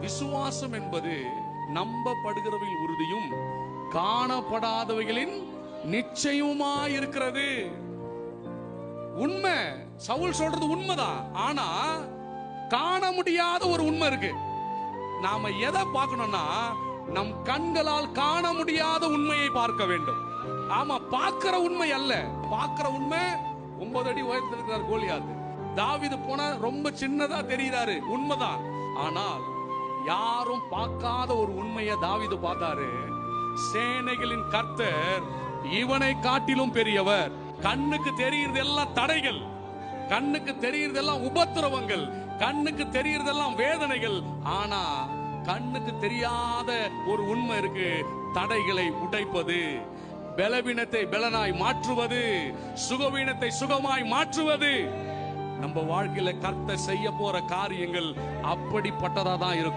விசுவாசம் என்பது நம்பப்படுகிறவையில் உறுதியும் காணப்படாதவைகளின் நிச்சயமாய் இருக்கிறது. உண்மை, சவுல் சொல்றது உண்மைதான். ஆனா காண முடியாத ஒரு உண்மை இருக்கு. நாம எதை பார்க்கணும்னா, நம் கண்களால் காண முடியாத உண்மையை பார்க்க வேண்டும். ஆமா, பார்க்கிற உண்மை அல்ல. பார்க்கிற உண்மை 9 அடி உயரத்தில் இருக்கிறார் கோலியாத். தாவீது போனா ரொம்ப சின்னதா தெரிகிறாரு, உண்மைதான். ஆனால் யாரும் பார்க்காத ஒரு உண்மையை தாவீது பார்த்தாரு. சேனைகளின் கர்த்தர் இவனை காட்டிலும் பெரியவர். கண்ணுக்கு தெரிகிறதெல்லாம் தடைகள், கண்ணுக்கு தெரிகிறதெல்லாம் உபத்திரவங்கள், கண்ணுக்கு தெரிகிறதெல்லாம் வேதனைகள். ஆனா கண்ணுக்கு தெரியாத ஒரு உண்மை இருக்கு. தடைகளை உடைப்பது, பலவீனத்தை பலனாய் மாற்றுவது, சுகவீனத்தை சுகமாய் மாற்றுவது. நம்ம வாழ்க்கையில கர்த்தர் செய்ய போற காரியங்கள் அப்படிப்பட்டதா தான் இருக்கும்.